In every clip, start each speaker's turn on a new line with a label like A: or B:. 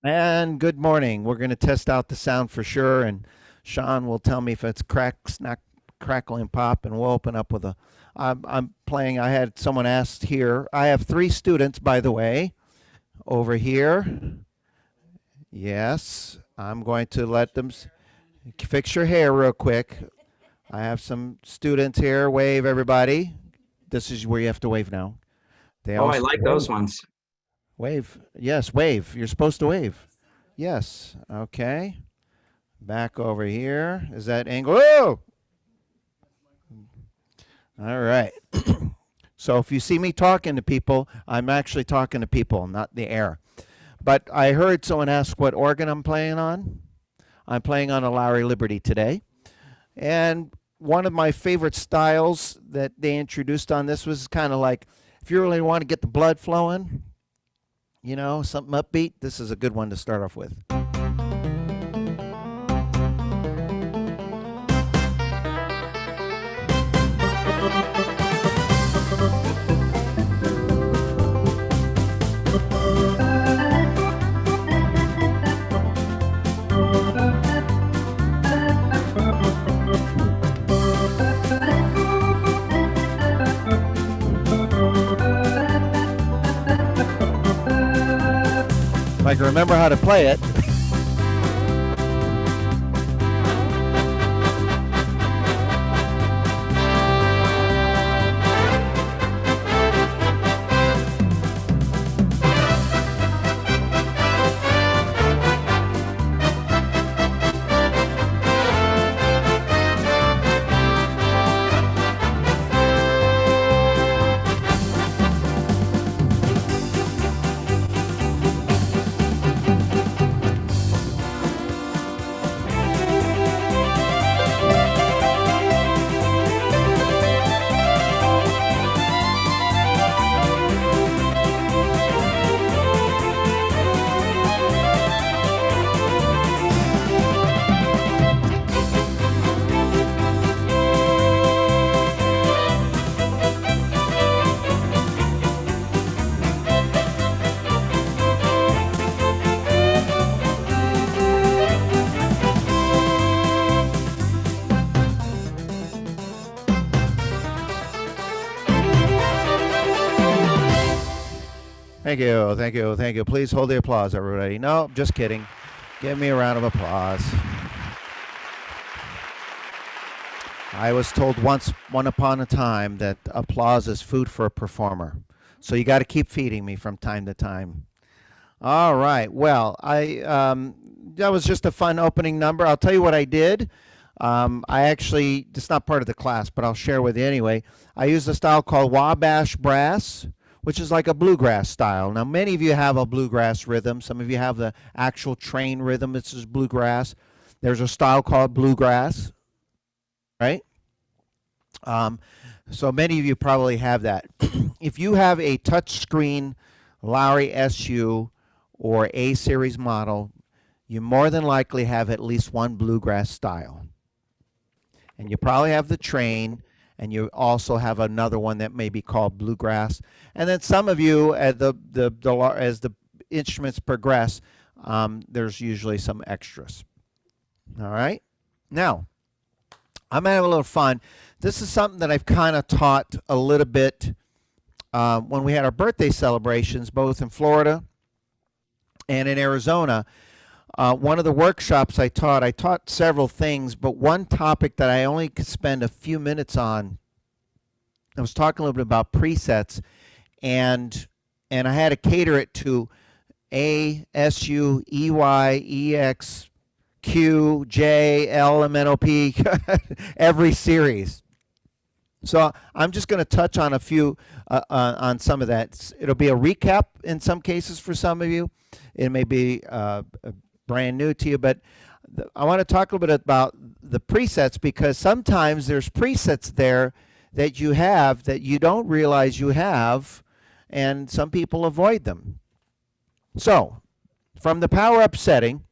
A: And good morning. We're going to test out the sound for sure, and Sean will tell me if it's crack, snack, crackle, and pop, and we'll open up with a. I'm playing. I had someone asked here. I have three students, by the way, over here. Yes, I'm going to let them fix your hair real quick. I have some students here. Wave, everybody. This is where you have to wave now. They
B: Oh, I
A: also
B: like
A: wave.
B: those ones.
A: Wave. Yes, wave. You're supposed to wave. Yes. Okay. Back over here. Is that angle? Oh! All right. So if you see me talking to people, I'm actually talking to people, not the air. But I heard someone ask what organ I'm playing on. I'm playing on a Lowry Liberty today. And one of my favorite styles that they introduced on this was kind of like if you really want to get the blood flowing, something upbeat, this is a good one to start off with. If I can remember how to play it. Thank you, thank you, thank you. Please hold the applause, everybody. No, just kidding. Give me a round of applause. I was told one upon a time, that applause is food for a performer. So you got to keep feeding me from time to time. All right. Well, that was just a fun opening number. I'll tell you what I did. I actually, it's not part of the class, but I'll share with you anyway. I used a style called Wabash Brass, which is like a bluegrass style. Now, many of you have a bluegrass rhythm. Some of you have the actual train rhythm. This is bluegrass. There's a style called bluegrass, right? Um, so many of you probably have that. If you have a touchscreen Lowry SU or A series model, you more than likely have at least one bluegrass style. And you probably have the train, and you also have another one that may be called bluegrass. And then some of you, as as the instruments progress, there's usually some extras. All right. Now, I'm gonna have a little fun. This is something that I've kind of taught a little bit when we had our birthday celebrations, both in Florida and in Arizona. One of the workshops I taught several things, but one topic that I only could spend a few minutes on, I was talking a little bit about presets, and I had to cater it to A, S, U, E, Y, E, X, Q, J, L, M, N, O, P, every series. So I'm just going to touch on a few on some of that. It'll be a recap in some cases for some of you. It may be brand new to you, but I want to talk a little bit about the presets, because sometimes there's presets there that you have that you don't realize you have, and some people avoid them. So from the power up setting,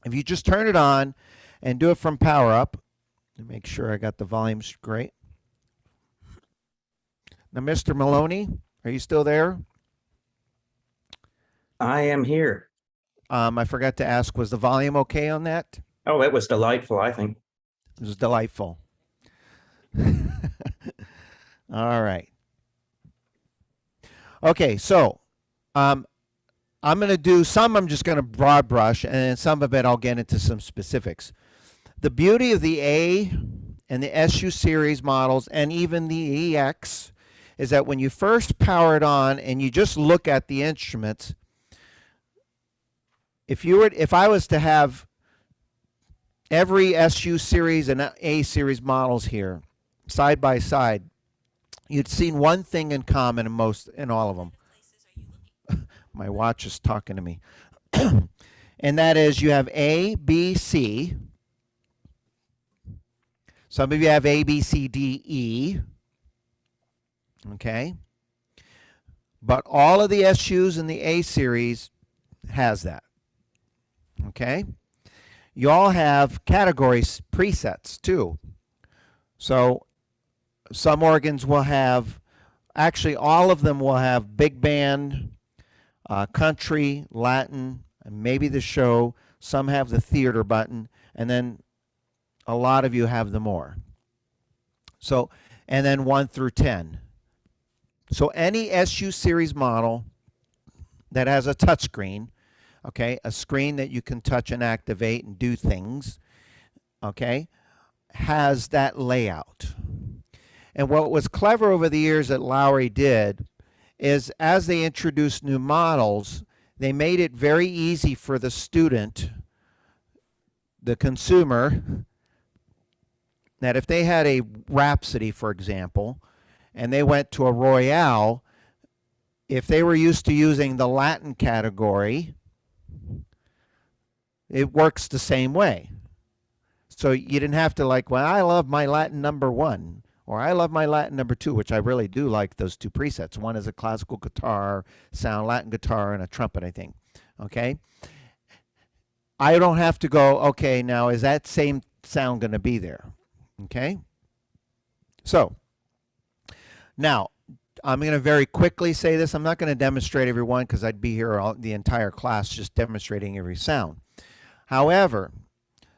A: if you just turn it on and do it from power up, to make sure I got the volumes great. Now, Mr. Maloney, are you still there?
B: I am here.
A: I forgot to ask, was the volume okay on that?
B: Oh, it was delightful, I think.
A: It was delightful. All right. Okay, so um, I'm going to do some, I'm just going to broad brush, and then some of it I'll get into some specifics. The beauty of the A and the SU series models and even the EX is that when you first power it on and you just look at the instruments, if I was to have every SU series and A series models here side by side, you'd seen one thing in common in all of them. My watch is talking to me. And that is you have A, B, C. Some of you have A, B, C, D, E. Okay? But all of the SUs in the A series has that. Okay? You all have category presets too. So some organs will have, actually all of them will have big band, country, Latin, and maybe the show. Some have the theater button, and then a lot of you have the more. So, and then 1 through 10. So any SU series model that has a touchscreen, okay, a screen that you can touch and activate and do things, okay, has that layout. And what was clever over the years that Lowry did is as they introduced new models, they made it very easy for the student, the consumer, that if they had a Rhapsody, for example, and they went to a Royale, if they were used to using the Latin category, it works the same way. So you didn't have to like, well, I love my Latin number 1, or I love my Latin number 2, which I really do like those two presets. One is a classical guitar sound, Latin guitar, and a trumpet, I think. Okay? I don't have to go, okay, now is that same sound going to be there? Okay? So, now, I'm going to very quickly say this. I'm not going to demonstrate every one because I'd be here the entire class just demonstrating every sound. However,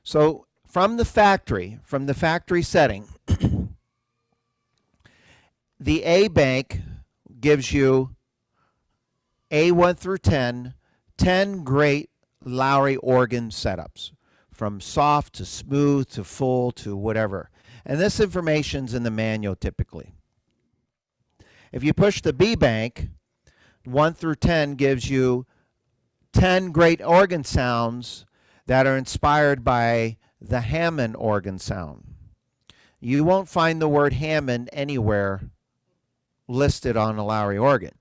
A: so from the factory setting, the A bank gives you A1 through 10 great Lowry organ setups, from soft to smooth to full to whatever. And this information's in the manual typically. If you push the B bank, 1 through 10 gives you 10 great organ sounds that are inspired by the Hammond organ sound. You won't find the word Hammond anywhere listed on a Lowry organ.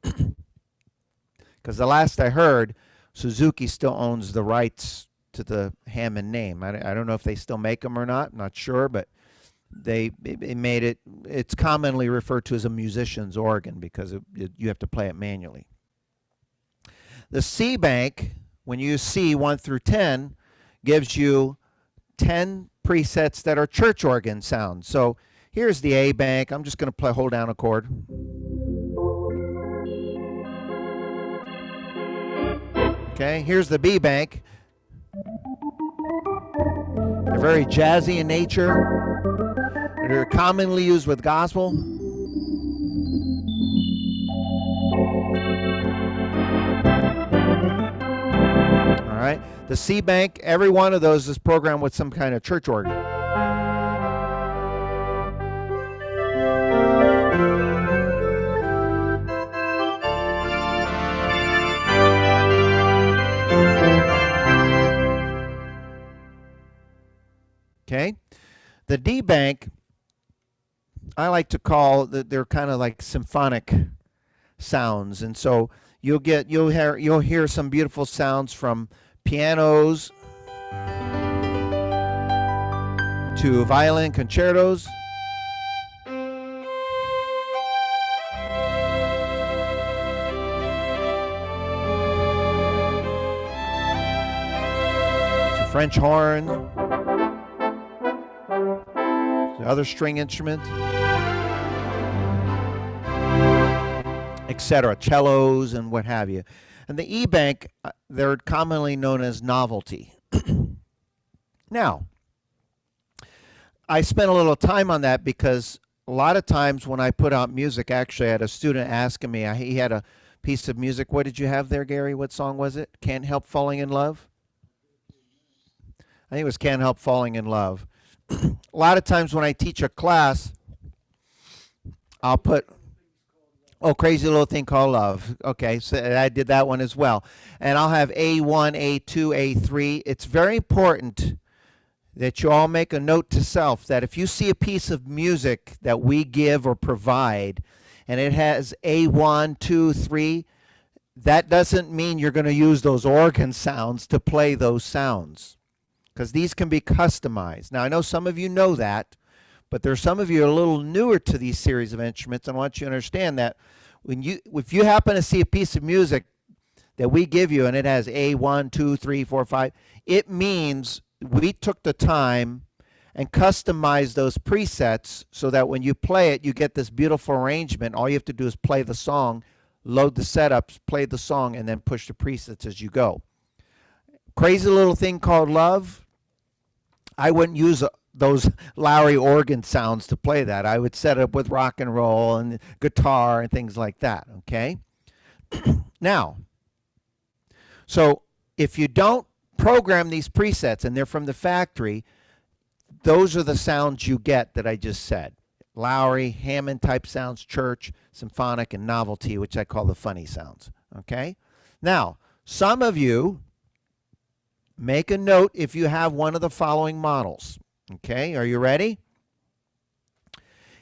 A: Because the last I heard, Suzuki still owns the rights to the Hammond name. I don't know if they still make them or not. I'm not sure, but they made it. It's commonly referred to as a musician's organ because you have to play it manually. The C bank, when you use C 1 through 10, gives you 10 presets that are church organ sounds. So here's the A bank. I'm just going to hold down a chord. Okay, here's the B bank. They're very jazzy in nature. They're commonly used with gospel. All right, the C bank, every one of those is programmed with some kind of church organ. Okay, the D bank, I like to call they're kind of like symphonic sounds, and so you'll hear some beautiful sounds from pianos to violin concertos. To French horn, to other string instruments, etc., cellos and what have you. And the E-Bank, they're commonly known as novelty. Now, I spent a little time on that because a lot of times when I put out music, actually I had a student asking me, he had a piece of music. What did you have there, Gary? What song was it? Can't Help Falling in Love? I think it was Can't Help Falling in Love. A lot of times when I teach a class, I'll put, oh, Crazy Little Thing Called Love. Okay, so I did that one as well. And I'll have A1, A2, A3. It's very important that you all make a note to self that if you see a piece of music that we give or provide and it has A1, 2, 3, that doesn't mean you're going to use those organ sounds to play those sounds, because these can be customized. Now, I know some of you know that, but there's some of you are a little newer to these series of instruments, and I want you to understand that if you happen to see a piece of music that we give you and it has A1, 2, 3, 4, 5, it means we took the time and customized those presets so that when you play it, you get this beautiful arrangement. All you have to do is play the song, load the setups, play the song, and then push the presets as you go. Crazy Little Thing Called Love, I wouldn't use those Lowry organ sounds to play that. I would set it up with rock and roll and guitar and things like that, okay? Now, so if you don't program these presets and they're from the factory, those are the sounds you get that I just said. Lowry, Hammond type sounds, church, symphonic, and novelty, which I call the funny sounds, okay? Now, some of you make a note if you have one of the following models, okay? Are you ready?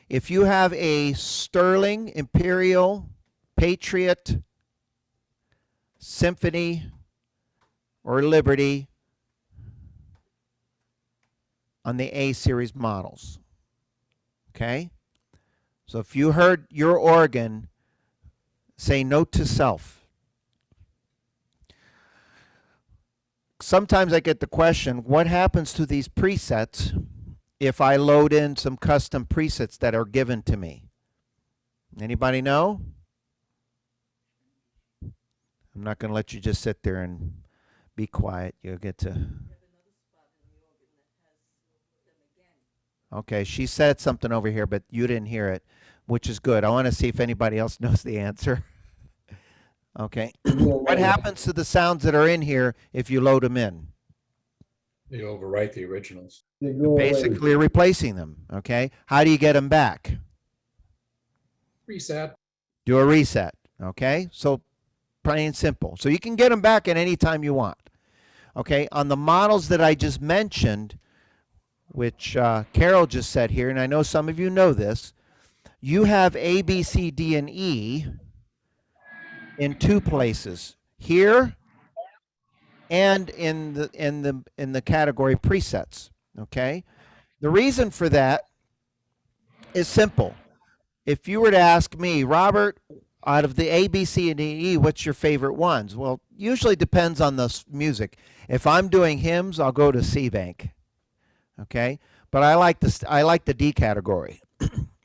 A: If you have a Sterling, Imperial, Patriot, Symphony, or Liberty on the A series models, okay? So if you heard your organ, say note to self. Sometimes I get the question, what happens to these presets if I load in some custom presets that are given to me? Anybody know? I'm not going to let you just sit there and be quiet. You'll get to... Okay, she said something over here, but you didn't hear it, which is good. I want to see if anybody else knows the answer. Okay. What happens to the sounds that are in here if you load them in?
C: They overwrite the originals.
A: Basically replacing them, okay? How do you get them back?
C: Reset.
A: Do a reset, okay? So plain and simple. So you can get them back at any time you want, okay? On the models that I just mentioned, which Carol just said here, and I know some of you know this, you have A, B, C, D, and E in two places, here and in the category presets, okay? The reason for that is simple. If you were to ask me, Robert, out of the A, B, C, and E, what's your favorite ones? Well, usually depends on the music. If I'm doing hymns, I'll go to C bank. Okay, but I like the D category.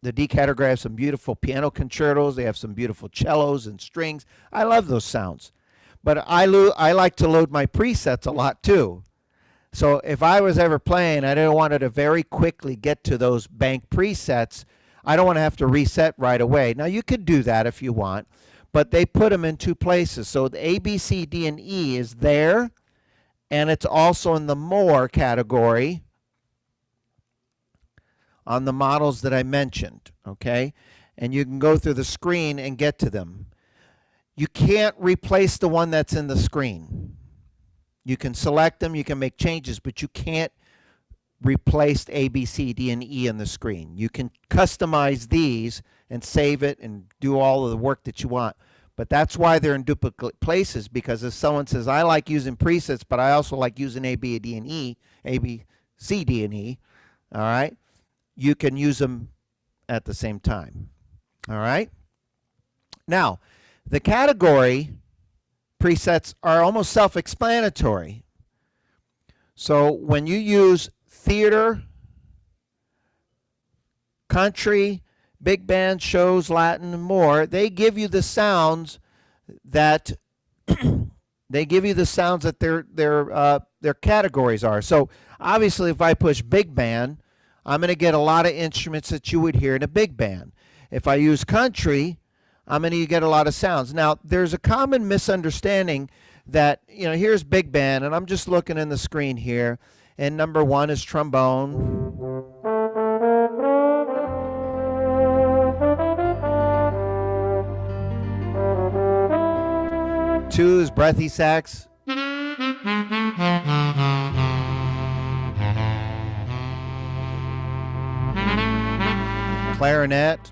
A: The D category has some beautiful piano concertos. They have some beautiful cellos and strings. I love those sounds. But I like to load my presets a lot too. So if I was ever playing, I didn't want to very quickly get to those bank presets. I don't want to have to reset right away. Now you could do that if you want, but they put them in two places. So the A, B, C, D, and E is there, and it's also in the more category on the models that I mentioned, okay? And you can go through the screen and get to them. You can't replace the one that's in the screen. You can select them, you can make changes, but you can't replace A, B, C, D, and E on the screen. You can customize these and save it and do all of the work that you want. But that's why they're in duplicate places, because if someone says, I like using presets, but I also like using A, B, D, and E, A, B, C, D, and E, all right? You can use them at the same time, all right? Now, the category presets are almost self-explanatory. So when you use theater, country, big band, shows, Latin, and more, they give you the sounds that They give you the sounds that their categories are. So obviously, if I push big band, I'm going to get a lot of instruments that you would hear in a big band. If I use country, I'm going to get a lot of sounds. Now, there's a common misunderstanding that, here's big band, and I'm just looking in the screen here, and number 1 is trombone. Two is breathy sax. Clarinet.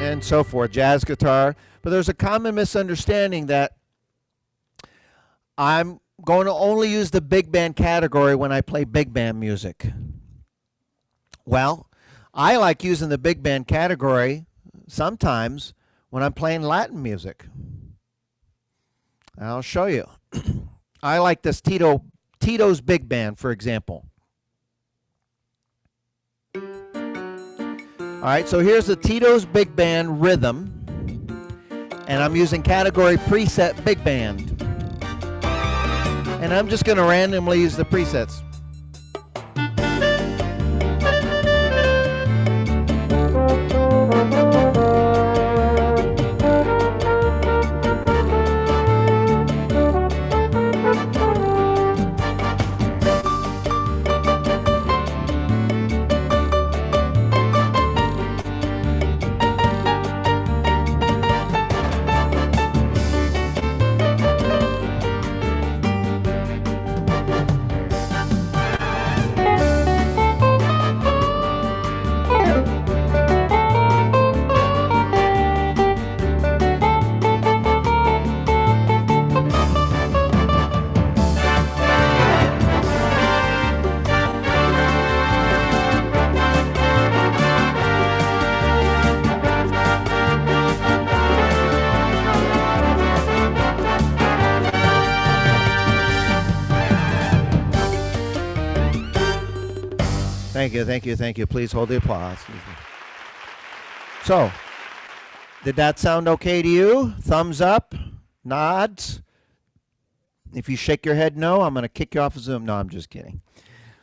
A: And so forth, jazz guitar. But there's a common misunderstanding that I'm going to only use the big band category when I play big band music. Well, I like using the big band category sometimes when I'm playing Latin music. I'll show you. I like this Tito's Big Band, for example. All right, so here's the Tito's Big Band rhythm, and I'm using category preset Big Band. And I'm just going to randomly use the presets. Thank you, thank you, thank you. Please hold the applause. So, did that sound okay to you? Thumbs up? Nods? If you shake your head no, I'm going to kick you off of Zoom. No, I'm just kidding.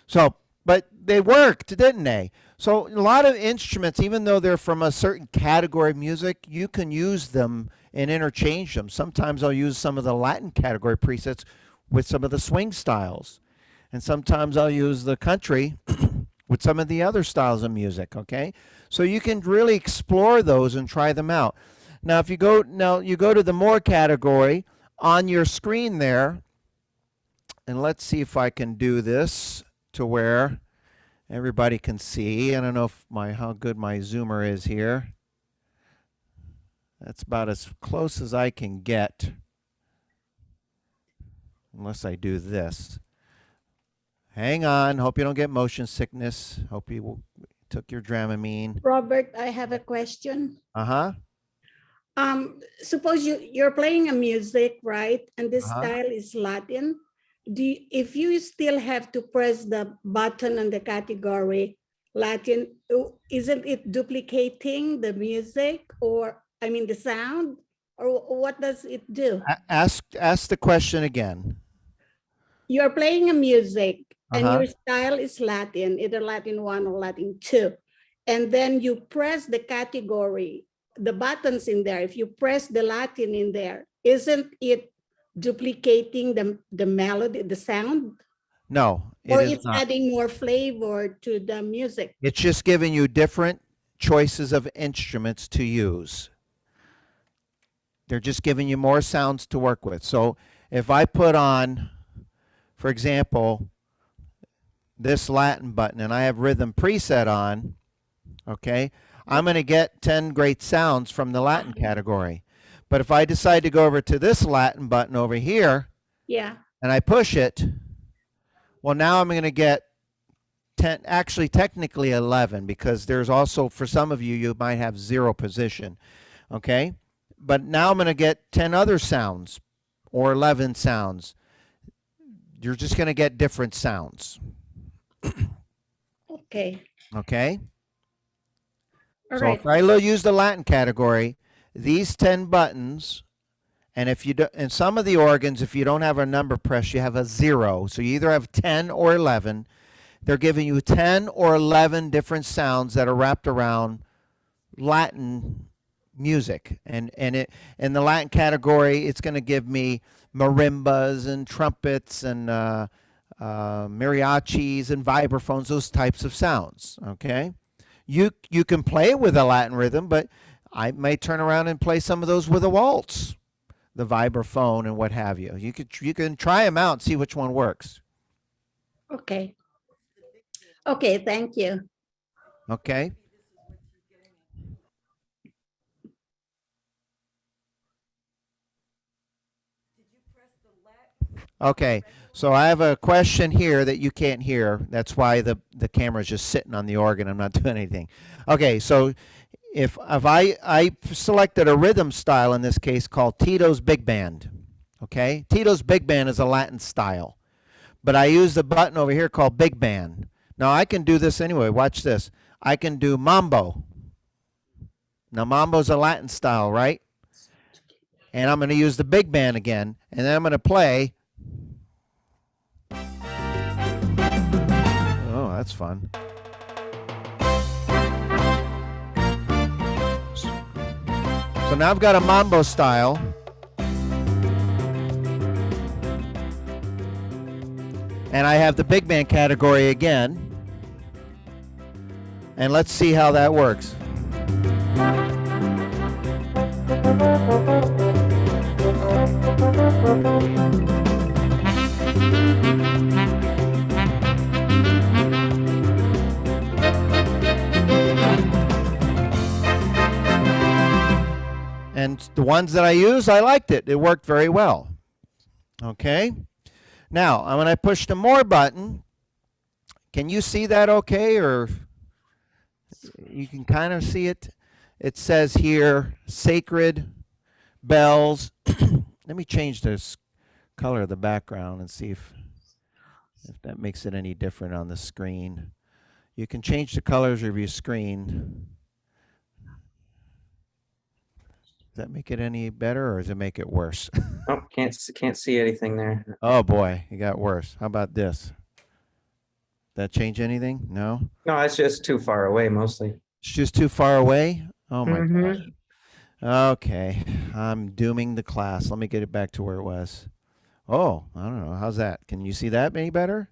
A: So, but they worked, didn't they? So, a lot of instruments, even though they're from a certain category of music, you can use them and interchange them. Sometimes I'll use some of the Latin category presets with some of the swing styles. And sometimes I'll use the country with some of the other styles of music, okay? So you can really explore those and try them out. Now, if you go to the more category on your screen there, and let's see if I can do this to where everybody can see. I don't know if how good my zoomer is here. That's about as close as I can get, unless I do this. Hang on. Hope you don't get motion sickness. Hope you took your Dramamine.
D: Robert, I have a question.
A: Uh-huh.
D: Suppose you're playing a music, right? And the
A: Uh-huh.
D: style is Latin. If you still have to press the button on the category Latin, isn't it duplicating the music the sound? Or what does it do?
A: Ask the question again.
D: You're playing a music and
A: Uh-huh.
D: your style is Latin, either Latin 1 or Latin 2. And then you press the category, the buttons in there. If you press the Latin in there, isn't it duplicating the melody, the sound?
A: No, it
D: Or
A: is
D: it's
A: not.
D: adding more flavor to the music?
A: It's just giving you different choices of instruments to use. They're just giving you more sounds to work with. So if I put on, for example, this Latin button and I have rhythm preset on, okay, I'm going to get 10 great sounds from the Latin category. But if I decide to go over to this Latin button over here,
D: Yeah.
A: and I push it, well, now I'm going to get 10, actually technically 11, because there's also, for some of you, you might have 0 position, okay? But now I'm going to get 10 other sounds or 11 sounds. You're just going to get different sounds,
D: Okay.
A: okay?
D: All
A: So
D: right.
A: if I use the Latin category, these 10 buttons And if you do, in some of the organs, if you don't have a number pressed, you have a 0. So you either have 10 or 11. They're giving you 10 or 11 different sounds that are wrapped around Latin music. And it, in the Latin category, it's going to give me marimbas and trumpets and mariachis and vibraphones, those types of sounds. Okay, you can play it with a Latin rhythm, but I may turn around and play some of those with a waltz, the vibraphone and what have you. You can try them out and see which one works.
D: Okay. Okay, thank you.
A: Okay. Okay, so I have a question here that you can't hear. That's why the camera's just sitting on the organ. I'm not doing anything. Okay, so if I selected a rhythm style in this case called Tito's Big Band. Okay, Tito's Big Band is a Latin style, but I use the button over here called Big Band. Now I can do this anyway. Watch this. I can do Mambo. Now Mambo's a Latin style, right? And I'm going to use the Big Band again, and then I'm going to play. Oh, that's fun. So now I've got a mambo style. And I have the big band category again. And let's see how that works. And the ones that I use, I liked it. It worked very well. Okay. Now, when I push the more button, can you see that okay? Or you can kind of see it. It says here, sacred bells. Let me change this color of the background and see if that makes it any different on the screen. You can change the colors of your screen. Does that make it any better or does it make it worse?
B: Oh, can't see anything there.
A: Oh boy, it got worse. How about this? That change anything? No?
B: No, it's just too far away mostly.
A: It's just too far away? Oh my
B: Mhm.
A: gosh. Okay, I'm dooming the class. Let me get it back to where it was. Oh, I don't know. How's that? Can you see that any better?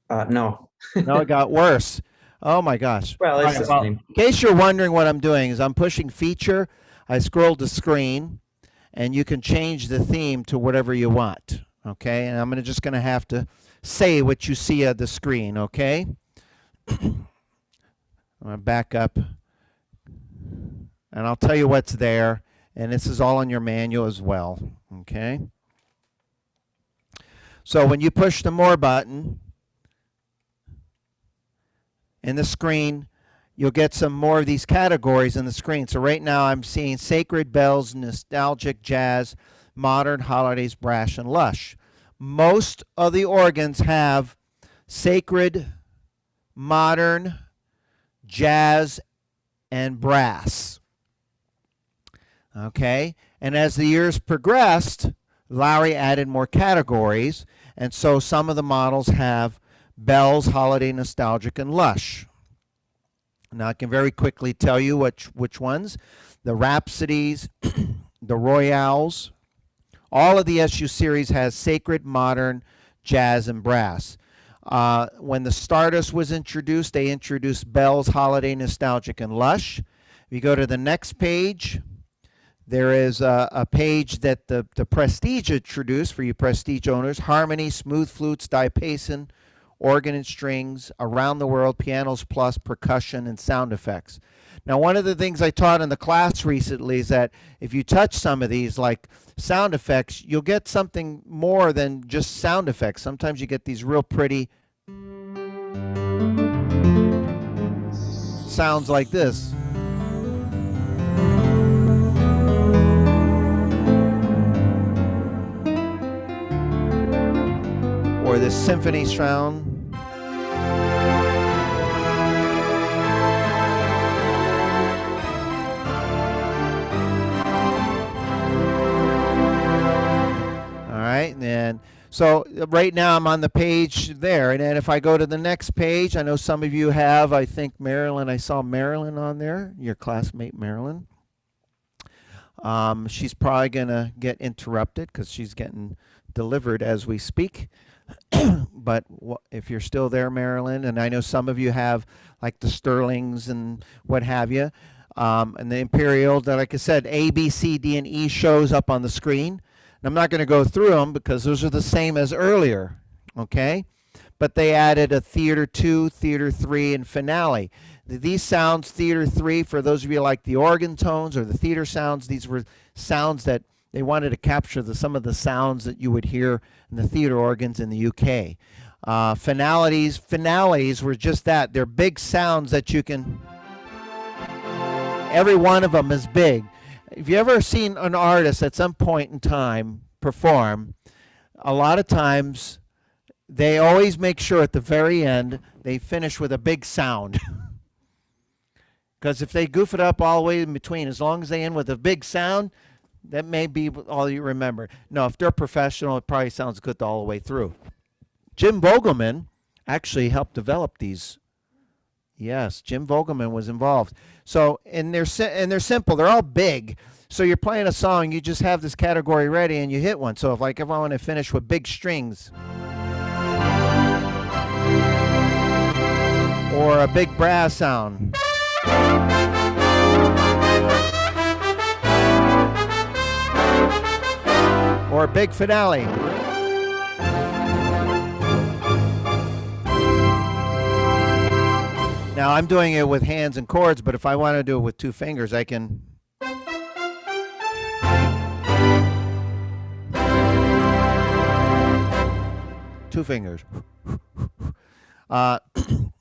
B: No.
A: No, it got worse. Oh my gosh.
B: Well, it's
A: All
B: the
A: right,
B: same.
A: in case you're wondering what I'm doing is I'm pushing feature. I scrolled the screen and you can change the theme to whatever you want. Okay, and I'm just going to have to say what you see on the screen. Okay. I'm going to back up and I'll tell you what's there. And this is all on your manual as well. Okay. So when you push the more button in the screen, you'll get some more of these categories in the screen. So right now I'm seeing sacred bells, nostalgic jazz, modern holidays, brash, and lush. Most of the organs have sacred, modern, jazz, and brass. Okay, and as the years progressed, Lowry added more categories, and so some of the models have bells, holiday, nostalgic, and lush. Now I can very quickly tell you which ones. The Rhapsodies, the Royales, all of the SU series has sacred, modern, jazz, and brass. When the Stardust was introduced, they introduced bells, holiday, nostalgic, and lush. If you go to the next page, there is a page that the Prestige introduced for you Prestige owners. Harmony, smooth flutes, diapason, organ and strings, around the world, pianos plus, percussion, and sound effects. Now, one of the things I taught in the class recently is that if you touch some of these, like sound effects, you'll get something more than just sound effects. Sometimes you get these real pretty sounds like this. Or this symphony sound. And so right now I'm on the page there. And then if I go to the next page, I know some of you have, I think Marilyn, I saw Marilyn on there, your classmate Marilyn. She's probably going to get interrupted because she's getting delivered as we speak. But if you're still there, Marilyn, and I know some of you have like the Sterlings and what have you, and the Imperial, that like I said, A, B, C, D, and E shows up on the screen. And I'm not going to go through them because those are the same as earlier, okay? But they added a Theater 2, Theater 3, and Finale. These sounds, Theater 3, for those of you like the organ tones or the theater sounds, these were sounds that they wanted to capture some of the sounds that you would hear in the theater organs in the UK. Finales were just that. They're big sounds that you can, every one of them is big. If you ever seen an artist at some point in time perform, a lot of times they always make sure at the very end they finish with a big sound. Because if they goof it up all the way in between, as long as they end with a big sound, that may be all you remember. No, if they're professional, it probably sounds good all the way through. Jim Vogelman actually helped develop these. Yes, Jim Vogelman was involved. So, and they're simple. They're all big. So you're playing a song, you just have this category ready and you hit one. So if I want to finish with big strings or a big brass sound. Or a big finale. Now I'm doing it with hands and chords, but if I want to do it with two fingers, I can. Two fingers.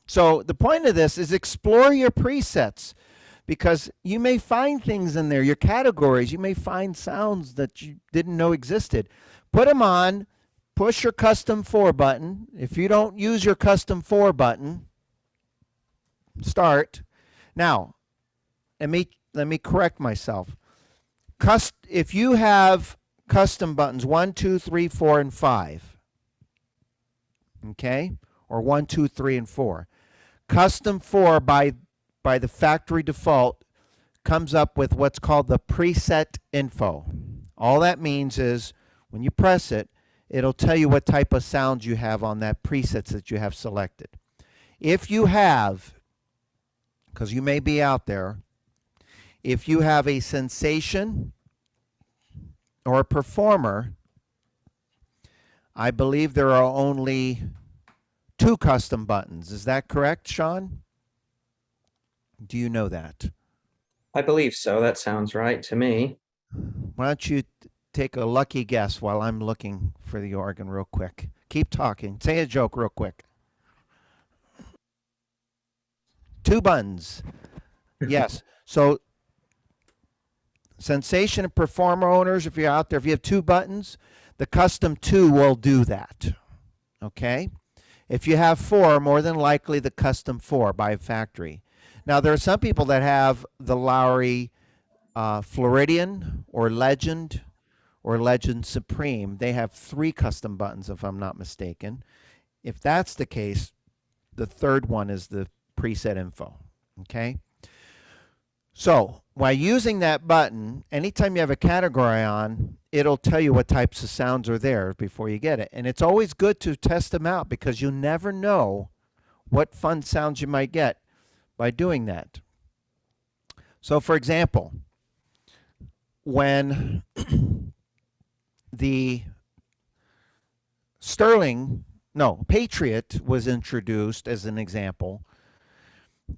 A: So the point of this is explore your presets, because you may find things in there, your categories, you may find sounds that you didn't know existed. Put them on, push your custom 4 button. If you don't use your custom 4 button, start. Now, let me correct myself. If you have custom buttons 1, 2, 3, 4, and 5, okay, or 1, 2, 3, and 4, custom 4 by the factory default comes up with what's called the preset info. All that means is when you press it, it'll tell you what type of sounds you have on that presets that you have selected. If you have, because you may be out there, if you have a sensation or a performer, I believe there are only 2 custom buttons. Is that correct, Sean? Do you know that?
B: I believe so. That sounds right to me.
A: Why don't you take a lucky guess while I'm looking for the organ real quick. Keep talking. Say a joke real quick. 2 buttons. Yes. So sensation and performer owners, if you're out there, if you have 2 buttons, the custom 2 will do that. Okay? If you have 4, more than likely the custom 4 by factory. Now, there are some people that have the Lowry Floridian or Legend Supreme. They have 3 custom buttons, if I'm not mistaken. If that's the case, the 3rd one is the preset info. Okay? So, while using that button, anytime you have a category on, it'll tell you what types of sounds are there before you get it. And it's always good to test them out because you never know what fun sounds you might get by doing that. So for example, when the Patriot was introduced as an example,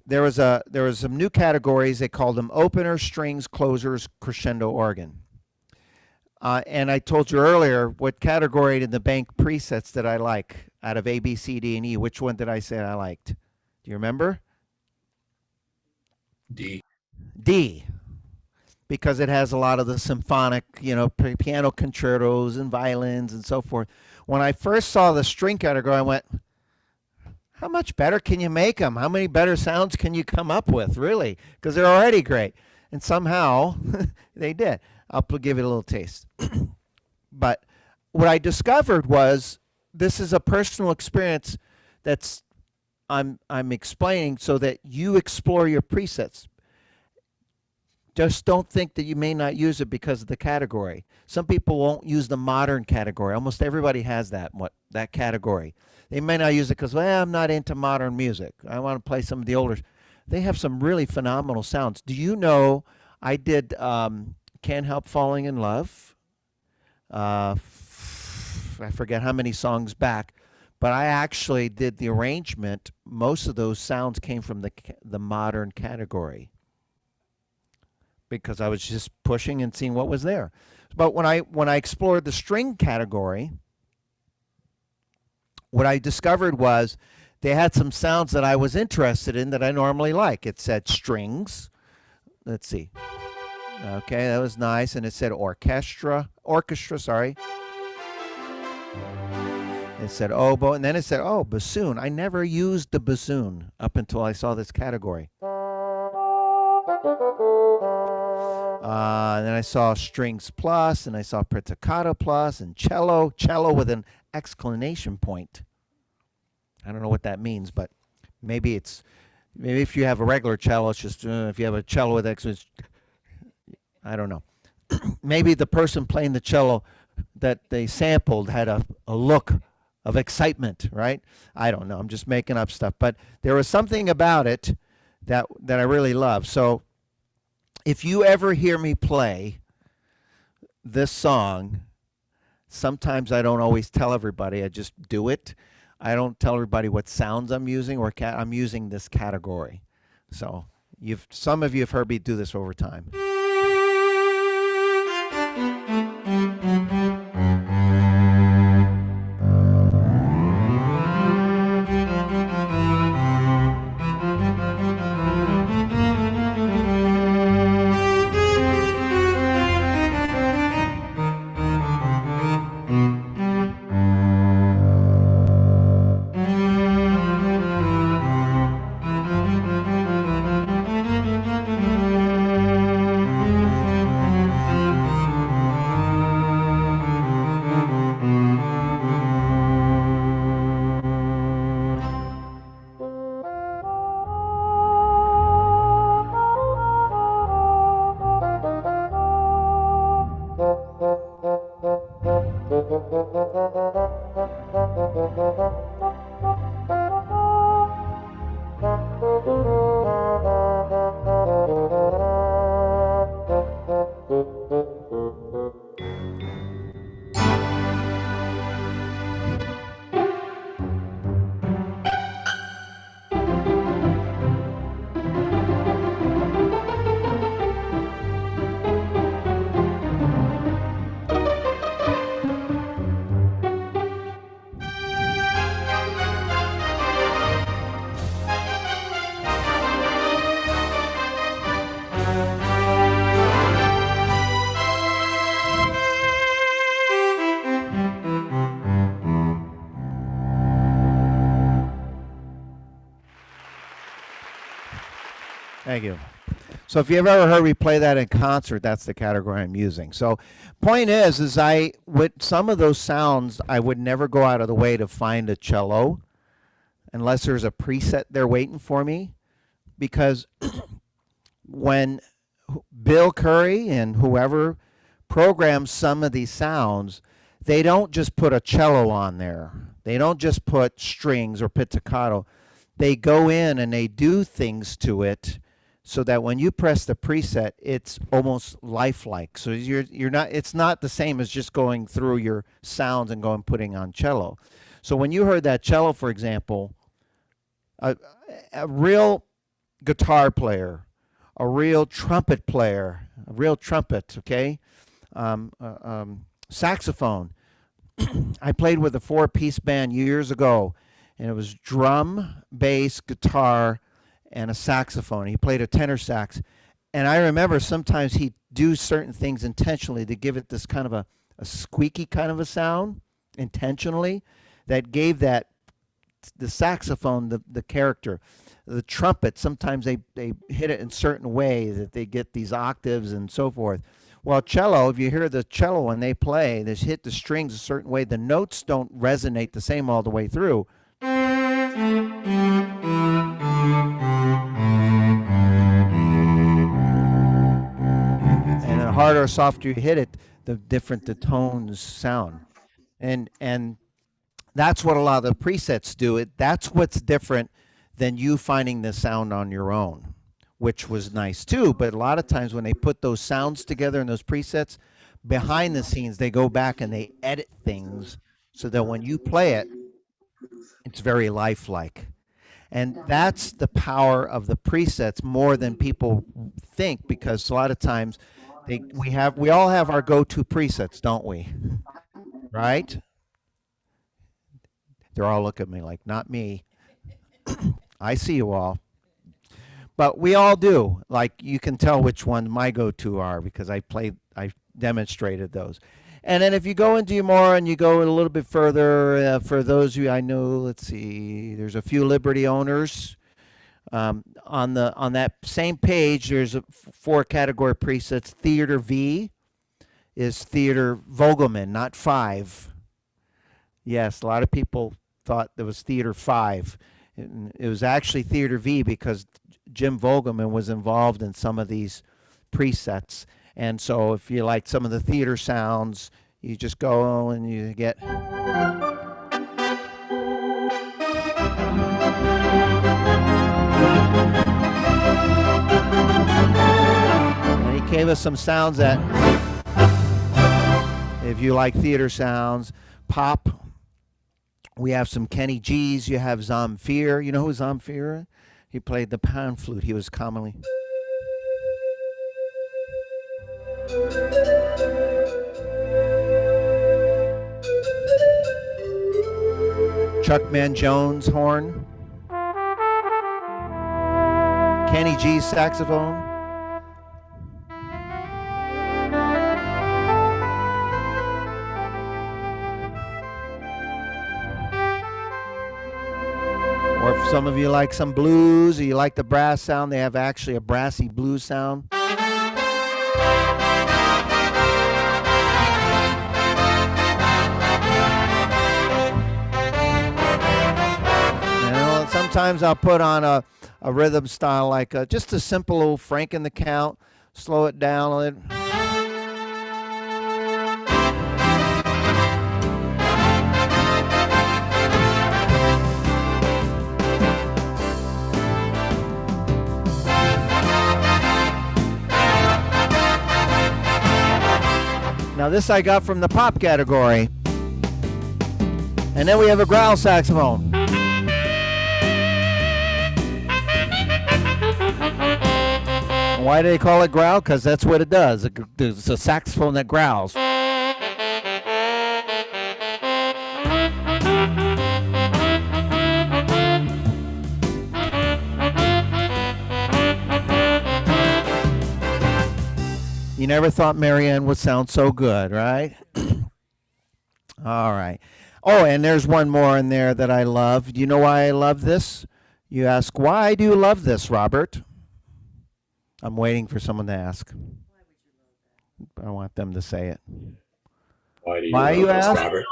A: there was some new categories. They called them opener, strings, closers, crescendo organ. And I told you earlier what category in the bank presets that I like out of A, B, C, D, and E. Which one did I say I liked? Do you remember?
C: D.
A: D. Because it has a lot of the symphonic, piano concertos and violins and so forth. When I first saw the string category, I went, how much better can you make them? How many better sounds can you come up with, really? Because they're already great. And somehow they did. I'll give it a little taste. But what I discovered was this is a personal experience that's I'm explaining so that you explore your presets. Just don't think that you may not use it because of the category. Some people won't use the modern category. Almost everybody has that category. They may not use it because, well, I'm not into modern music. I want to play some of the older. They have some really phenomenal sounds. Do you know I did Can't Help Falling in Love? I forget how many songs back, but I actually did the arrangement. Most of those sounds came from the modern category because I was just pushing and seeing what was there. But when I explored the string category, what I discovered was they had some sounds that I was interested in that I normally like. It said strings. Let's see. Okay, that was nice. And it said orchestra, sorry. It said oboe, and then it said, oh, bassoon. I never used the bassoon up until I saw this category. And then I saw strings plus, and I saw pizzicato plus, and cello with an exclamation point. I don't know what that means, but maybe if you have a regular cello, it's just if you have a cello with exclamation, I don't know. Maybe the person playing the cello that they sampled had a look of excitement, right? I don't know. I'm just making up stuff, but there was something about it that I really love. So if you ever hear me play this song, sometimes I don't always tell everybody. I just do it. I don't tell everybody what sounds I'm using or I'm using this category. So some of you have heard me do this over time. Thank you. So if you've ever heard me play that in concert, that's the category I'm using. So point is with some of those sounds, I would never go out of the way to find a cello unless there's a preset there waiting for me. Because when Bill Curry and whoever programs some of these sounds, they don't just put a cello on there. They don't just put strings or pizzicato. They go in and they do things to it so that when you press the preset, it's almost lifelike. So you're not. It's not the same as just going through your sounds and putting on cello. So when you heard that cello, for example, a real guitar player, a real trumpet player, a real trumpet, okay, saxophone. I played with a 4-piece band years ago, and it was drum, bass, guitar, and a saxophone. He played a tenor sax. And I remember sometimes he'd do certain things intentionally to give it this kind of a squeaky kind of a sound, intentionally, that gave the saxophone the character. The trumpet, sometimes they hit it in a certain way that they get these octaves and so forth. Well, cello, if you hear the cello when they play, they hit the strings a certain way. The notes don't resonate the same all the way through. And the harder or softer you hit it, the different the tones sound. And that's what a lot of the presets do. That's what's different than you finding the sound on your own, which was nice too. But a lot of times when they put those sounds together in those presets, behind the scenes they go back and they edit things so that when you play it, it's very lifelike. And that's the power of the presets more than people think, because a lot of times we all have our go-to presets, don't we? Right? They're all looking at me like, not me. I see you all. But we all do. Like, you can tell which one my go-to are because I demonstrated those. And then if you go into more and you go a little bit further, for those of you I know, let's see, there's a few Liberty owners. On that same page, there's 4 category presets. Theater V is Theater Vogelman, not 5. Yes, a lot of people thought there was Theater 5. It was actually Theater V because Jim Vogelman was involved in some of these presets. And so if you like some of the theater sounds, you just go and you get. And he gave us some sounds that, if you like theater sounds, pop. We have some Kenny G's. You have Zamfir. You know who Zamfir is? He played the pan flute. He was commonly. Chuck Man-Jones horn. Kenny G's saxophone. Or if some of you like some blues, or you like the brass sound, they have actually a brassy blues sound. Sometimes I'll put on a rhythm style like just a simple old Frank in the Count, slow it down a little. Now this I got from the pop category. And then we have a growl saxophone. Why do they call it growl? Because that's what it does. It's a saxophone that growls. You never thought Marianne would sound so good, right? All right. Oh, and there's one more in there that I love. Do you know why I love this? You ask, why do you love this, Robert? I'm waiting for someone to ask. I want them to say it.
C: Why do you
A: Why
C: love
A: you
C: this,
A: ask?
C: Robert?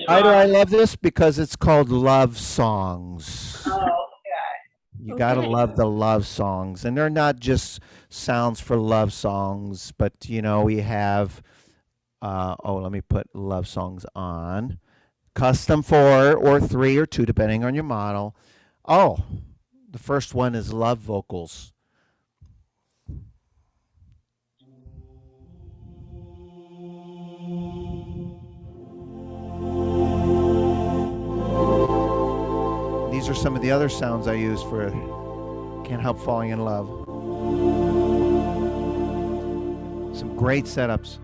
A: Why do I love this? Because it's called love songs.
E: Oh, okay.
A: You gotta love the love songs, and they're not just sounds for love songs, but you know we have. Let me put love songs on. Custom 4 or 3 or 2, depending on your model. Oh, the first one is love vocals. These are some of the other sounds I use for Can't Help Falling in Love. Some great setups.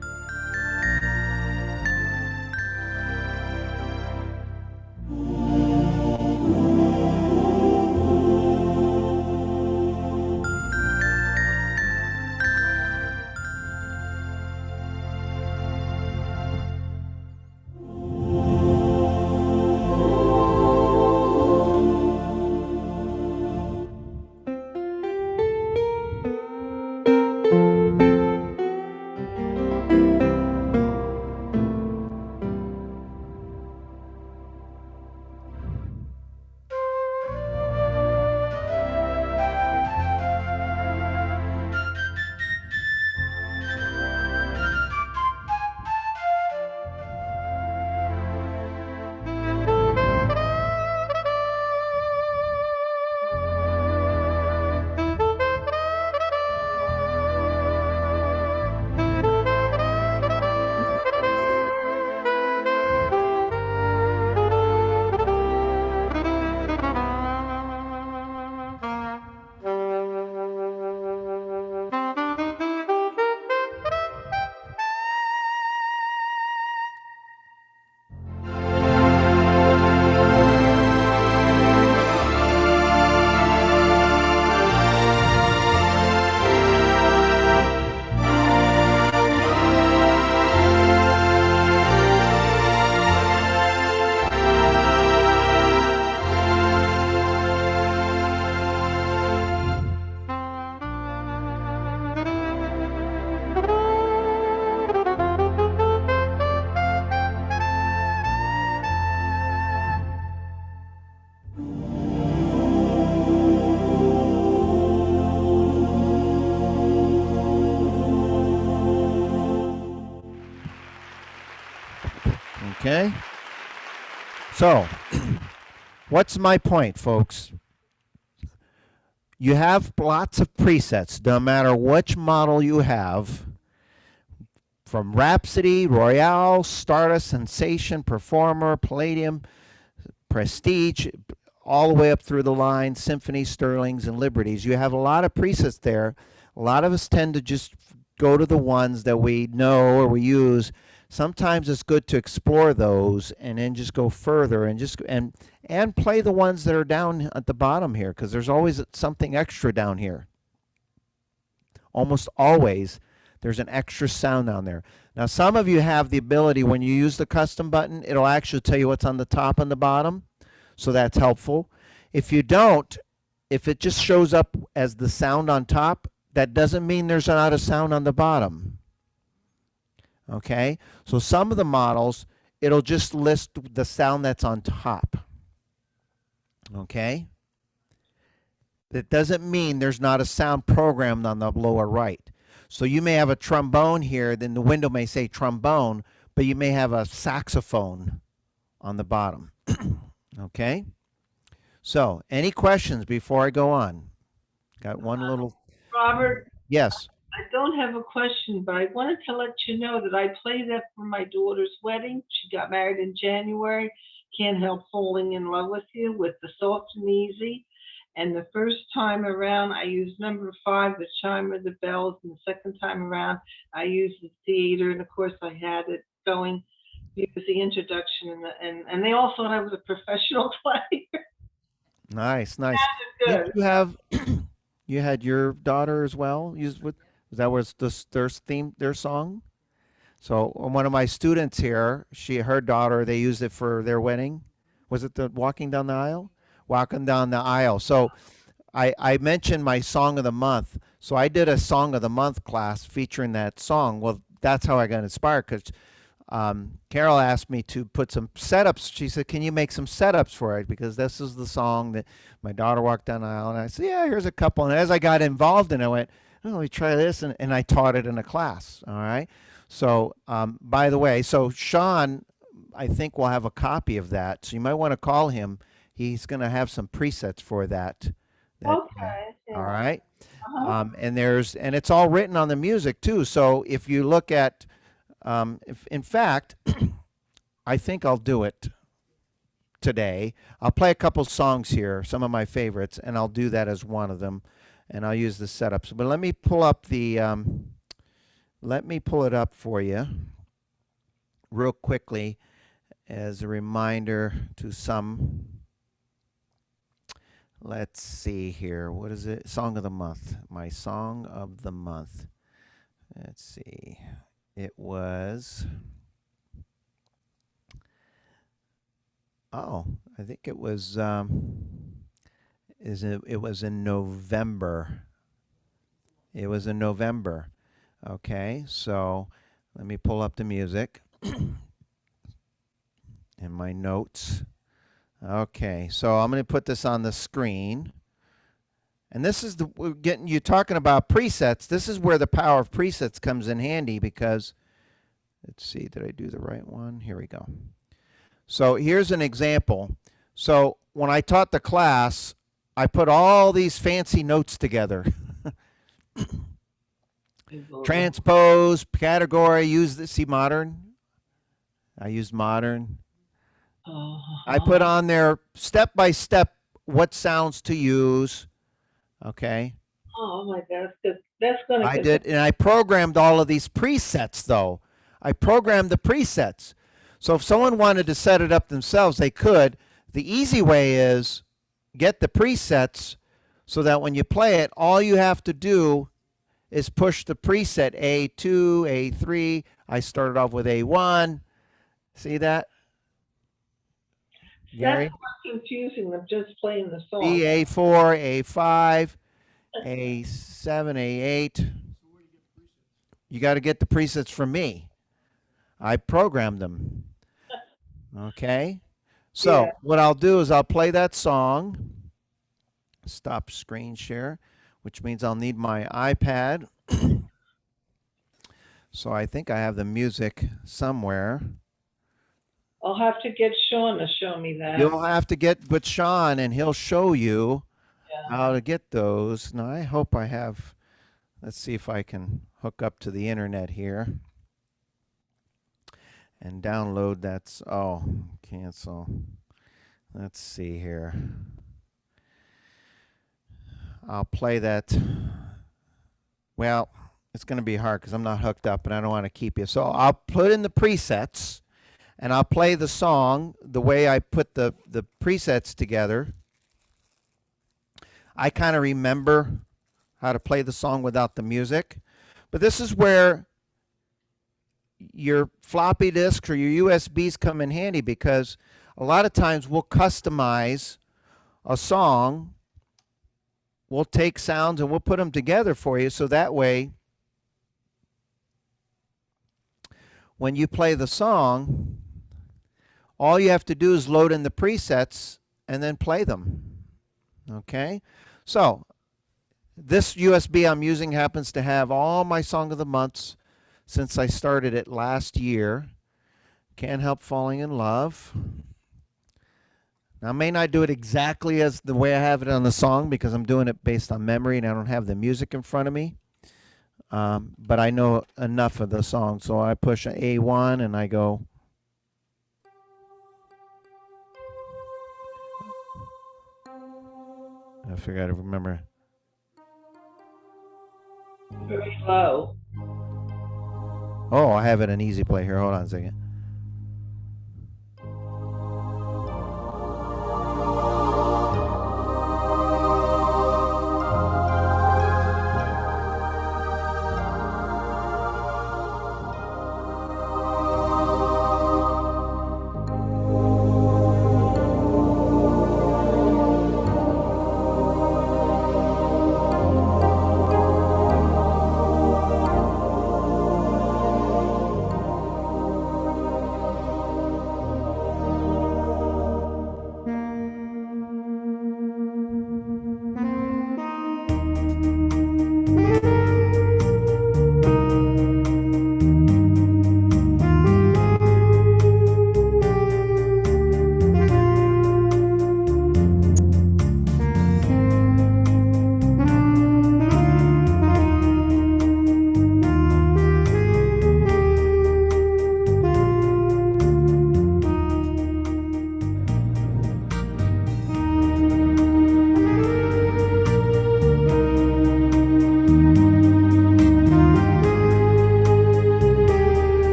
A: Okay. So, what's my point, folks? You have lots of presets, no matter which model you have, from Rhapsody, Royale, Stardust, Sensation, Performer, Palladium, Prestige, all the way up through the line, Symphony, Sterlings, and Liberties. You have a lot of presets there. A lot of us tend to just go to the ones that we know or we use. Sometimes it's good to explore those and then just go further and just and play the ones that are down at the bottom here, because there's always something extra down here. Almost always there's an extra sound down there. Now, some of you have the ability, when you use the custom button, it'll actually tell you what's on the top and the bottom. So that's helpful. If you don't, if it just shows up as the sound on top, that doesn't mean there's not a sound on the bottom. Okay? So some of the models, it'll just list the sound that's on top. Okay? That doesn't mean there's not a sound programmed on the lower right. So you may have a trombone here, then the window may say trombone, but you may have a saxophone on the bottom. Okay? So, any questions before I go on? Got one little...
E: Robert,
A: Yes.
E: I don't have a question, but I wanted to let you know that I played that for my daughter's wedding. She got married in January. Can't Help Falling in Love with You with the Soft and Easy. And the first time around, I used number 5, the chime of the bells. And the second time around, I used the theater. And of course, I had it going, use the introduction. And they all thought I was a professional player.
A: Nice, nice.
E: Good.
A: You have, you had your daughter as well used with, that was their theme, their song? So one of my students here, her daughter, they used it for their wedding. Was it the Walking Down the Aisle? Walking Down the Aisle. So I mentioned my song of the month. So I did a song of the month class featuring that song. Well, that's how I got inspired, because Carol asked me to put some setups. She said, can you make some setups for it? Because this is the song that my daughter walked down the aisle. And I said, yeah, here's a couple. And as I got involved in it, I went, oh, let me try this. And I taught it in a class. All right. So, by the way, so Sean, I think will have a copy of that. So you might want to call him. He's going to have some presets for that.
E: Okay. Yeah.
A: All right.
E: Uh-huh.
A: And it's all written on the music too. So if you look at, in fact, I think I'll do it today. I'll play a couple songs here, some of my favorites, and I'll do that as one of them, and I'll use the setups. But let me pull up the, let me pull it up for you real quickly as a reminder to some. Let's see here. What is it? Song of the month. My song of the month. Let's see. It was, oh, I think it was, it was in November. It was in November. Okay, so let me pull up the music and my notes. Okay, so I'm going to put this on the screen. And this is we're getting you talking about presets. This is where the power of presets comes in handy, because, let's see, did I do the right one? Here we go. So here's an example. So when I taught the class, I put all these fancy notes together. Transpose, category, use the, see modern. I used modern. I put on there step by step what sounds to use. Okay.
E: Oh my God, that's gonna.
A: I did, and I programmed all of these presets though. I programmed the presets. So if someone wanted to set it up themselves, they could. The easy way is get the presets so that when you play it, all you have to do is push the preset A2, A3. I started off with A1. See that? Gary?
E: That's what's confusing. I'm just playing the song.
A: B, A4, A5, A7, A8. You got to get the presets from me. I programmed them. Okay? So
E: Yeah.
A: what I'll do is I'll play that song. Stop screen share, which means I'll need my iPad. So I think I have the music somewhere.
E: I'll have to get Sean to show me that.
A: You'll have to get with Sean and he'll show you
E: Yeah.
A: how to get those. Now, I hope I have, let's see if I can hook up to the internet here and download that. Oh, cancel. Let's see here. I'll play that. Well, it's going to be hard because I'm not hooked up and I don't want to keep you. So I'll put in the presets and I'll play the song the way I put the presets together. I kind of remember how to play the song without the music. But this is where your floppy disks or your USBs come in handy, because a lot of times we'll customize a song. We'll take sounds and we'll put them together for you, so that way when you play the song, all you have to do is load in the presets and then play them. Okay? So this USB I'm using happens to have all my Song of the Months since I started it last year. Can't Help Falling in Love. Now, I may not do it exactly as the way I have it on the song because I'm doing it based on memory and I don't have the music in front of me. But I know enough of the song, so I push A1 and I go. I forgot to remember.
E: Very low.
A: Oh, I have it in easy play here. Hold on a second.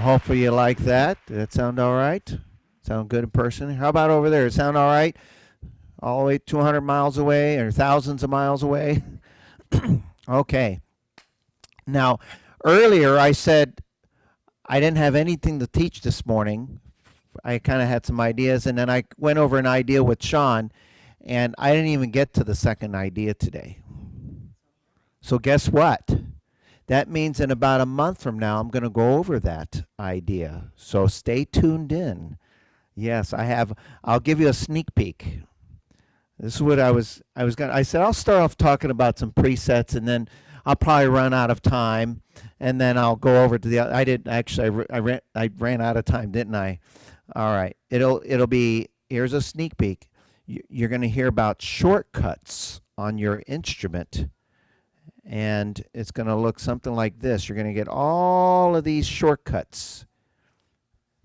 A: hopefully you like that. Did that sound all right? Sound good in person? How about over there? Sound all right? All the way 200 miles away or thousands of miles away? Okay. Now, earlier I said I didn't have anything to teach this morning. I kind of had some ideas, and then I went over an idea with Sean, and I didn't even get to the second idea today. So guess what? That means in about a month from now, I'm going to go over that idea. So stay tuned in. Yes, I'll give you a sneak peek. This is what I said I'll start off talking about some presets, and then I'll probably run out of time, and then I'll go over to I didn't actually, I ran out of time, didn't I? All right. It'll be, here's a sneak peek. You're going to hear about shortcuts on your instrument, and it's going to look something like this. You're going to get all of these shortcuts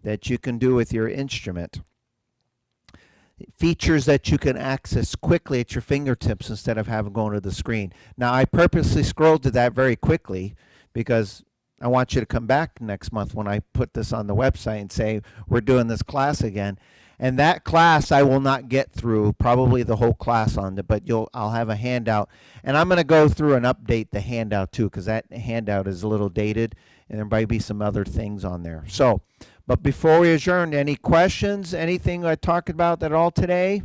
A: that you can do with your instrument. Features that you can access quickly at your fingertips instead of having going to the screen. Now, I purposely scrolled to that very quickly because I want you to come back next month when I put this on the website and say, we're doing this class again. And that class I will not get through probably the whole class on it, but I'll have a handout. And I'm going to go through and update the handout too, because that handout is a little dated and there might be some other things on there. So, but before we adjourn, any questions? Anything I talked about at all today?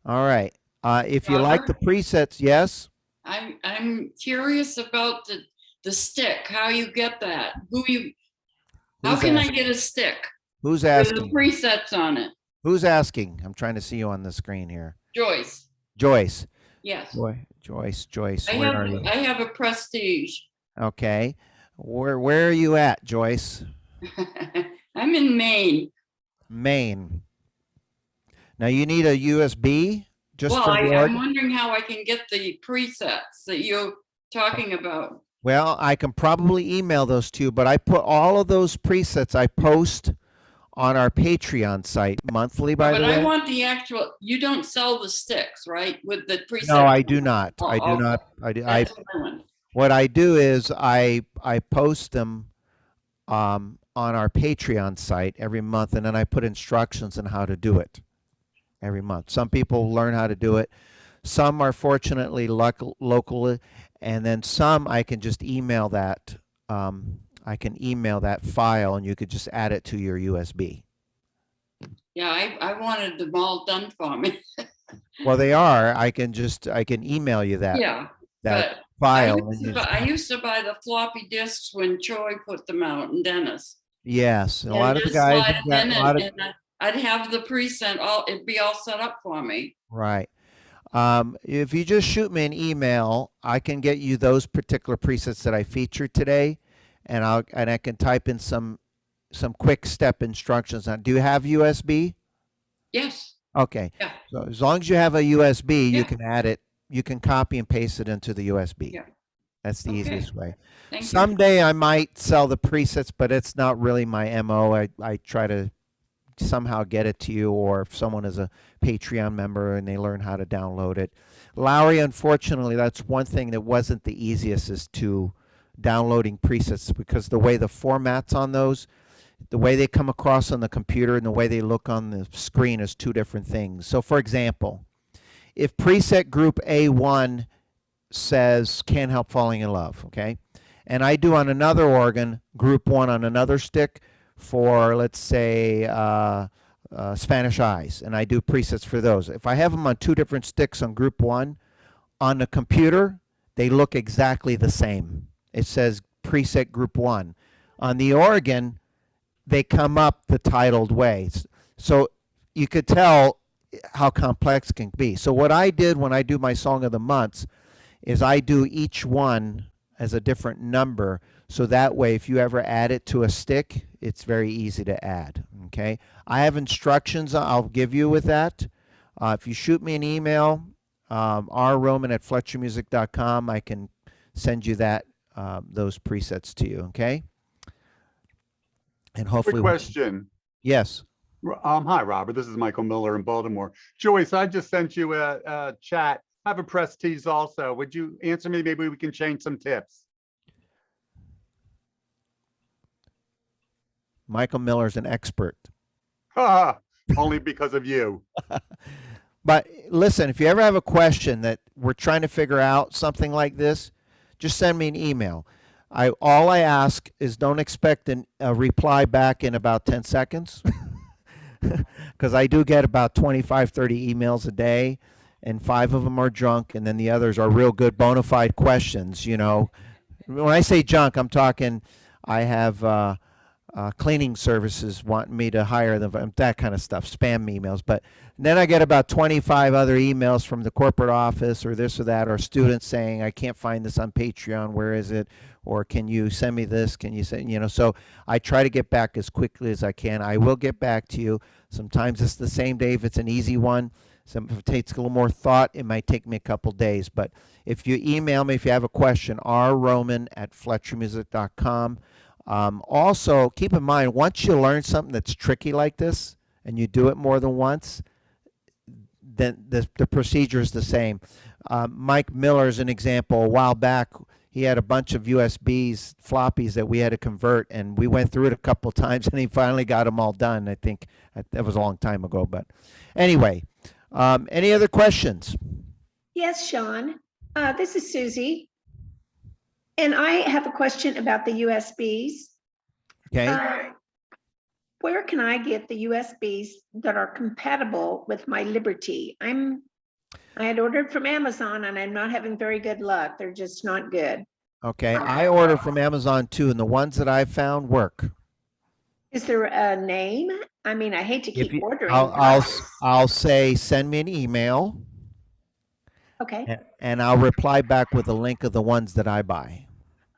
A: All right. If you like the presets, yes?
F: I'm curious about the stick, how you get that. How
A: Who's
F: can I
A: asking?
F: get a stick
A: Who's
F: with the
A: asking?
F: presets on it?
A: Who's asking? I'm trying to see you on the screen here.
F: Joyce,
A: Joyce.
F: yes.
A: Joyce,
F: I
A: where are you?
F: have a Prestige.
A: Okay. Where are you at, Joyce?
F: I'm in Maine.
A: Maine. Now you need a USB just
F: Well,
A: for the
F: I'm
A: organ?
F: wondering how I can get the presets that you're talking about.
A: Well, I can probably email those to you, but I put all of those presets I post on our Patreon site monthly, by
F: But
A: the
F: I
A: way.
F: want the actual, you don't sell the sticks, right? With the presets?
A: No, I do not.
F: Oh,
A: I do
F: okay.
A: not.
F: That's what I want.
A: What I do is I post them on our Patreon site every month, and then I put instructions on how to do it every month. Some people learn how to do it. Some are fortunately local, and then some I can just email that. I can email that file, and you could just add it to your USB.
F: Yeah, I wanted them all done for me.
A: Well, they are. I can email you that
F: Yeah,
A: that
F: but
A: file.
F: I used to buy the floppy disks when Troy put them out and Dennis.
A: Yes, and a
F: And
A: lot of the
F: just
A: guys
F: slide
A: have
F: it
A: got
F: in
A: a lot of
F: and I'd have the preset it'd be all set up for me.
A: right. If you just shoot me an email, I can get you those particular presets that I featured today, and I can type in some quick step instructions on. Do you have USB?
F: Yes,
A: Okay.
F: yeah,
A: So as long as you have a USB, you
F: Yeah.
A: can add it. You can copy and paste it into the USB.
F: Yeah.
A: That's the
F: Okay.
A: easiest way.
F: thank you.
A: Someday I might sell the presets, but it's not really my MO. I try to somehow get it to you, or if someone is a Patreon member and they learn how to download it. Lowry, unfortunately, that's one thing that wasn't the easiest, is to downloading presets, because the way the formats on those, the way they come across on the computer and the way they look on the screen is two different things. So for example, if preset group A1 says Can't Help Falling in Love, okay? And I do on another organ, group 1 on another stick for, let's say, Spanish Eyes, and I do presets for those. If I have them on two different sticks on group 1, on the computer, they look exactly the same. It says preset group 1. On the organ, they come up the titled way. So you could tell how complex it can be. So what I did when I do my Song of the Months is I do each one as a different number, so that way if you ever add it to a stick, it's very easy to add. Okay, I have instructions I'll give you with that. If you shoot me an email, rroman@fletchermusic.com, I can send you that those presets to you. Okay, and hopefully.
C: Quick question.
A: Yes.
C: Hi, Robert. This is Michael Miller in Baltimore. Joyce, I just sent you a chat. I have a Prestige also. Would you answer me? Maybe we can change some tips.
A: Michael Miller's an expert.
C: Only because of you.
A: But listen, if you ever have a question that we're trying to figure out something like this, just send me an email. All I ask is don't expect a reply back in about 10 seconds because I do get about 25, 30 emails a day, and 5 of them are junk, and then the others are real good bona fide questions, you know. When I say junk, I'm talking I have cleaning services want me to hire them, that kind of stuff, spam emails. But then I get about 25 other emails from the corporate office or this or that, or students saying, I can't find this on Patreon, where is it? Or can you send me this? Can you send, you know, so I try to get back as quickly as I can. I will get back to you. Sometimes it's the same day if it's an easy one. If it takes a little more thought, it might take me a couple days. But if you email me, if you have a question, rroman@fletchermusic.com. Also, keep in mind, once you learn something that's tricky like this and you do it more than once, then the procedure is the same. Mike Miller is an example. A while back, he had a bunch of USBs, floppies that we had to convert, and we went through it a couple times, and he finally got them all done. I think that was a long time ago. But anyway, any other questions?
G: Yes, Sean. This is Susie. And I have a question about the USBs.
A: Okay.
G: Where can I get the USBs that are compatible with my Liberty? I had ordered from Amazon and I'm not having very good luck. They're just not good.
A: Okay. I order from Amazon too, and the ones that I found work.
G: Is there a name? I mean, I hate to
A: If
G: keep
A: you,
G: ordering.
A: I'll say send me an email,
G: Okay.
A: and I'll reply back with a link of the ones that I buy.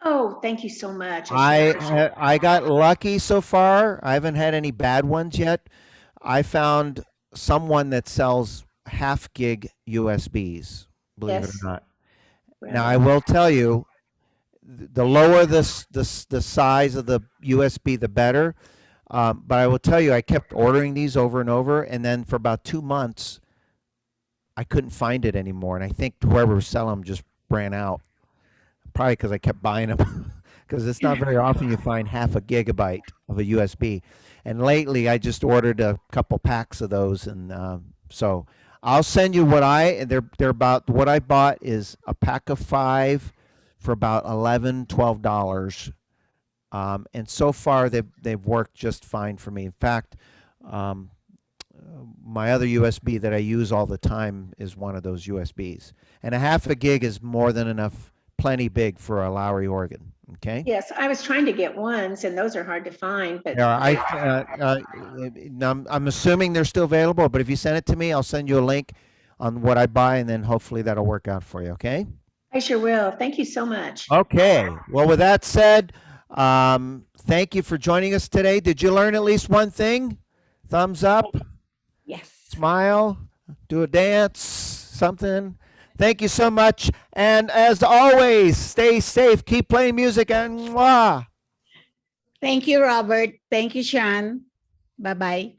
G: Oh, thank you so much. appreciate it.
A: I got lucky so far. I haven't had any bad ones yet. I found someone that sells half gig USBs, believe it
G: Yes.
A: or not.
G: Well,
A: Now I will tell you, the lower the size of the USB, the better. But I will tell you, I kept ordering these over and over, and then for about 2 months, I couldn't find it anymore. And I think whoever was selling them just ran out. Probably because I kept buying them, because it's not very often you find half a gigabyte of a USB. And lately, I just ordered a couple packs of those, and so I'll send you what they're about. What I bought is a pack of 5 for about $11-12. And so far they've worked just fine for me. In fact, my other USB that I use all the time is one of those USBs, and a half a gig is more than enough, plenty big for a Lowry organ. Okay.
G: yes, I was trying to get ones and those are hard to find, but
A: Yeah, I'm assuming they're still available, but if you send it to me, I'll send you a link on what I buy, and then hopefully that'll work out for you. Okay.
G: I sure will. Thank you so much.
A: Okay. Well, with that said, thank you for joining us today. Did you learn at least one thing? Thumbs up,
G: Yes.
A: smile, do a dance, something. Thank you so much. And as always, stay safe, keep playing music, and mwah.
D: Thank you, Robert. Thank you, Sean. Bye-bye.